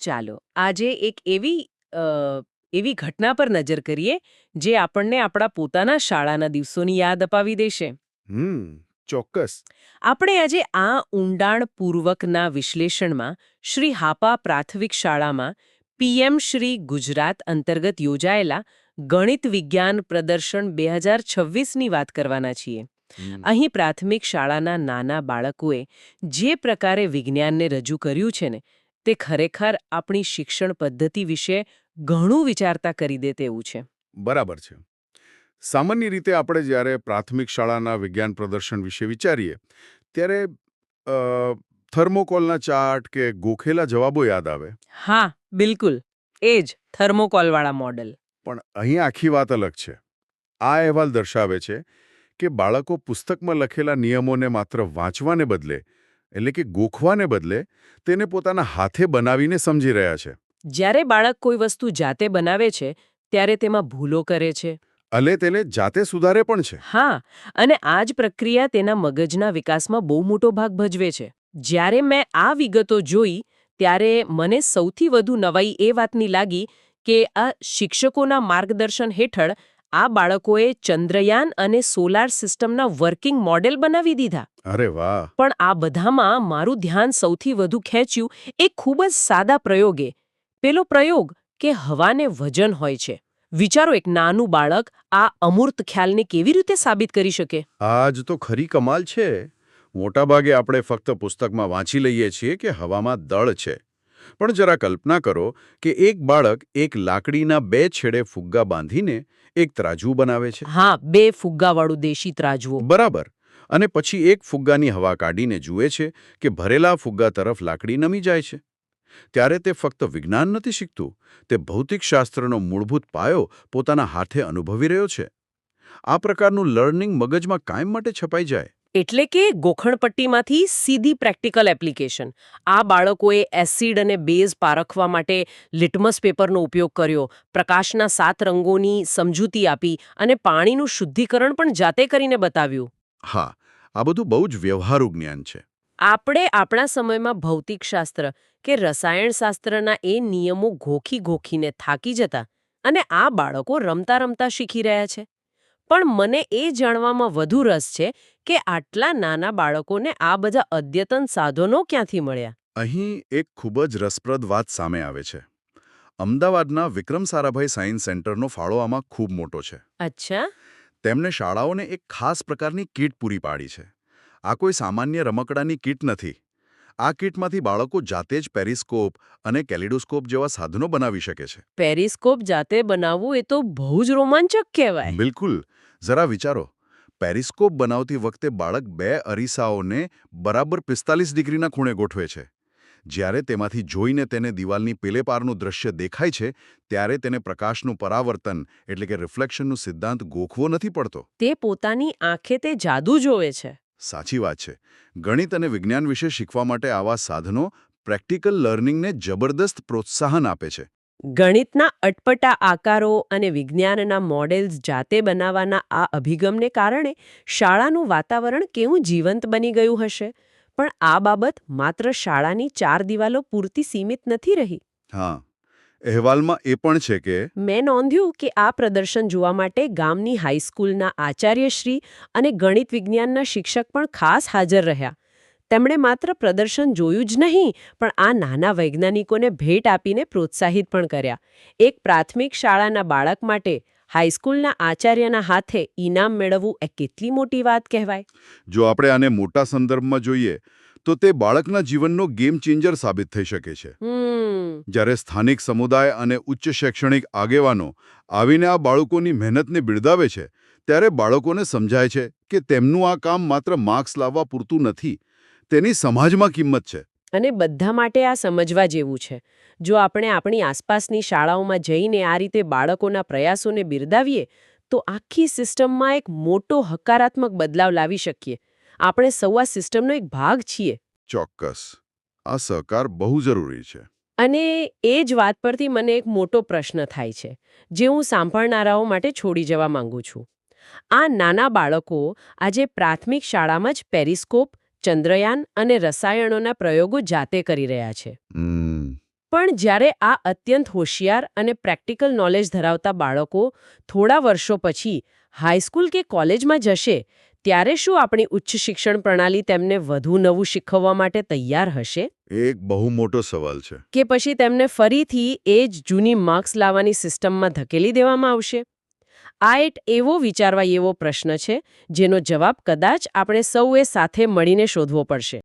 ચાલો આજે એક એવી ઘટના પર નજર કરીએ જે આપણને આપણા પોતાના શાળાના દિવસોની યાદ અપાવી દેશે. ચોક્કસ. આપણે આજે આ ઊંડાણપૂર્વકના વિશ્લેષણમાં શ્રી હાપા પ્રાથમિક શાળામાં પીએમ શ્રી ગુજરાત અંતર્ગત યોજાયેલા ગણિત વિજ્ઞાન પ્રદર્શન 2026ની વાત કરવાના છીએ. હમ, અહીં પ્રાથમિક શાળાના નાના બાળકોએ જે પ્રકારે વિજ્ઞાનને રજૂ કર્યું છે ને તે ખરેખર આપણી શિક્ષણ પદ્ધતિ વિશે ઘણું વિચારતા કરી દે તેવું છે. બરાબર છે. સામાન્ય રીતે આપણે જ્યારે પ્રાથમિક શાળાના વિજ્ઞાન પ્રદર્શન વિશે વિચારીએ ત્યારે અ, થર્મોકોલના ચાર્ટ કે ગોખેલા જવાબો યાદ આવે. હા, બિલકુલ. એ જ થર્મોકોલવાળા મોડેલ. પણ અહીં આખી વાત અલગ છે. આ અહેવાલ દર્શાવે છે કે બાળકો પુસ્તકમાં લખેલા નિયમોને માત્ર વાંચવાને બદલે એટલે કે ગોખવાને બદલે તેને પોતાના હાથે બનાવીને સમજી રહ્યા છે. જ્યારે બાળક કોઈ વસ્તુ જાતે બનાવે છે ત્યારે તેમાં ભૂલો કરે છે. અલે તેને જાતે સુધારે પણ છે. હા, અને આ જ પ્રક્રિયા તેના મગજના વિકાસમાં બહુ મોટો ભાગ ભજવે છે. જ્યારે મેં આ વિગતો જોઈ ત્યારે મને સૌથી વધુ નવાઈ એ વાતની લાગી કે આ શિક્ષકોના માર્ગદર્શન હેઠળ આ બાળકોએ ચંદ્રયાન અને સોલાર સિસ્ટમના વર્કિંગ મોડેલ બનાવી દીધા. અરે વાહ. પણ આ બધામાં મારું ધ્યાન સૌથી વધુ ખેંચ્યું એ ખૂબ જ સાદા પ્રયોગે. પેલો પ્રયોગ કે હવાને વજન હોય છે. વિચારો, એક નાનું બાળક આ અમૂર્ત ખ્યાલને કેવી રીતે સાબિત કરી શકે? આજ તો ખરી કમાલ છે. મોટાભાગે આપણે ફક્ત પુસ્તકમાં વાંચી લઈએ છીએ કે હવામાં દળ છે. પણ જરા કલ્પના કરો કે એક બાળક એક લાકડીના 2 છેડે ફુગ્ગા બાંધીને એક ત્રાજવું બનાવે છે. હા, 2 ફુગ્ગાવાળું દેશી ત્રાજવું. બરાબર. અને પછી એક ફુગ્ગાની હવા કાઢીને જુએ છે કે ભરેલા ફુગ્ગા તરફ લાકડી નમી જાય છે. ત્યારે તે ફક્ત વિજ્ઞાન નથી શીખતું, તે ભૌતિકશાસ્ત્રનો મૂળભૂત પાયો પોતાના હાથે અનુભવી રહ્યો છે. આ પ્રકારનું લર્નિંગ મગજમાં કાયમ માટે છપાઈ જાય. એટલે કે ગોખણપટ્ટીમાંથી સીધી પ્રેક્ટિકલ એપ્લિકેશન. આ બાળકોએ એસિડ અને બેઝ પારખવા માટે લિટમસ પેપરનો ઉપયોગ કર્યો, પ્રકાશના 7 રંગોની સમજૂતી આપી અને પાણીનું શુદ્ધિકરણ પણ જાતે કરીને બતાવ્યું. હા, આ બધું બહુ જ વ્યવહારુ જ્ઞાન છે. આપણે આપણા સમયમાં ભૌતિકશાસ્ત્ર કે રસાયણશાસ્ત્રના એ નિયમો ઘોખીને થાકી જતા, અને આ બાળકો રમતા રમતા શીખી રહ્યા છે. પણ મને એ જાણવામાં વધુ રસ છે કે આટલા નાના બાળકોને આ બધા અદ્યતન સાધનો ક્યાંથી મળ્યા. અહીં એક ખૂબ જ રસપ્રદ વાત સામે આવે છે. અમદાવાદના વિક્રમ સારાભાઈ સાયન્સ સેન્ટરનો ફાળો આમાં ખૂબ મોટો છે. અચ્છા. તેમણે શાળાઓને એક ખાસ પ્રકારની કીટ પૂરી પાડી છે. આ કોઈ સામાન્ય રમકડાની કીટ નથી. આ કીટમાંથી બાળકો જાતે જ પેરિસ્કોપ અને કેલિડોસ્કોપ જેવા સાધનો બનાવી શકે છે. પેરિસ્કોપ જાતે બનાવવું એ તો બહુ જ રોમાંચક કહેવાય. બિલકુલ. જરા વિચારો, પેરિસ્કોપ બનાવતી વખતે બાળક 2 અરીસાઓને બરાબર 45 ડિગ્રીના ખૂણે ગોઠવે છે. જ્યારે તેમાંથી જોઈને તેને દિવાલની પેલે પારનું દૃશ્ય દેખાય છે ત્યારે તેને પ્રકાશનું પરાવર્તન એટલે કે રિફ્લેક્શનનો સિદ્ધાંત ગોખવો નથી પડતો. તે પોતાની આંખે તે જાદુ જોવે છે. સાચી વાત છે. ગણિત અને વિજ્ઞાન વિશે શીખવા માટે આવા સાધનો પ્રેક્ટિકલ લર્નિંગને જબરદસ્ત પ્રોત્સાહન આપે છે. ગણિતના અટપટા આકારો અને વિજ્ઞાનના મોડેલ્સ જાતે બનાવવાના આ અભિગમને કારણે શાળાનું વાતાવરણ કેવું જીવંત બની ગયું હશે. પણ આ બાબત માત્ર શાળાની 4 દિવાલો પૂરતી સીમિત નથી રહી. હા, અહેવાલમાં એ પણ છે કે મેં નોંધ્યું કે આ પ્રદર્શન જોવા માટે ગામની હાઈસ્કૂલના આચાર્યશ્રી અને ગણિત વિજ્ઞાનના શિક્ષક પણ ખાસ હાજર રહ્યા. તેમણે માત્ર પ્રદર્શન જોયું જ નહીં, પણ આ નાના વૈજ્ઞાનિકોને ભેટ આપીને પ્રોત્સાહિત પણ કર્યા. એક પ્રાથમિક શાળાના બાળક માટે હાઈસ્કૂલના આચાર્યના હાથે ઇનામ મેળવવું એ કેટલી મોટી વાત કહેવાય. જો આપણે આને મોટા સંદર્ભમાં જોઈએ તો તે બાળકના જીવનનો ગેમ ચેન્જર સાબિત થઈ શકે છે. જ્યારે સ્થાનિક સમુદાય અને ઉચ્ચ શૈક્ષણિક આગેવાનો આવીને આ બાળકોની મહેનતને બિરદાવે છે ત્યારે બાળકોને સમજાય છે કે તેમનું આ કામ માત્ર માર્ક્સ લાવવા પૂરતું નથી, તેની સમાજમાં કિંમત છે. અને બધા માટે આ સમજવા જેવું છે. જો આપણે આપણી આસપાસની શાળાઓમાં જઈને આ રીતે બાળકોના પ્રયાસોને બિરદાવીએ તો આખી સિસ્ટમમાં એક મોટો હકારાત્મક બદલાવ લાવી શકીએ. આપણે સૌ આ સિસ્ટમનો એક ભાગ છીએ. ચોક્કસ. આ સહકાર બહુ જરૂરી છે. અને એ જ વાત પરથી મને એક મોટો પ્રશ્ન થાય છે, જે હું સાંભળનારાઓ માટે છોડી જવા માંગુ છું. આ નાના બાળકો આજે પ્રાથમિક શાળામાં જ પેરિસ્કોપ, ચંદ્રયાન અને રસાયણોના પ્રયોગો જાતે કરી રહ્યા છે. પણ જ્યારે આ અત્યંત હોશિયાર અને પ્રેક્ટિકલ નોલેજ ધરાવતા બાળકો થોડા વર્ષો પછી હાઈસ્કૂલ કે કોલેજમાં જશે ત્યારે શું આપણી ઉચ્ચ શિક્ષણ પ્રણાલી તેમને વધુ નવું શીખવવા માટે તૈયાર હશે? એક બહુ મોટો સવાલ છે. કે પછી તેમને ફરીથી એ જ જૂની માર્ક્સ લાવવાની સિસ્ટમમાં ધકેલી દેવામાં આવશે? આ એક એવો વિચારવા જેવો પ્રશ્ન છે જેનો જવાબ કદાચ આપણે સૌએ સાથે મળીને શોધવો પડશે.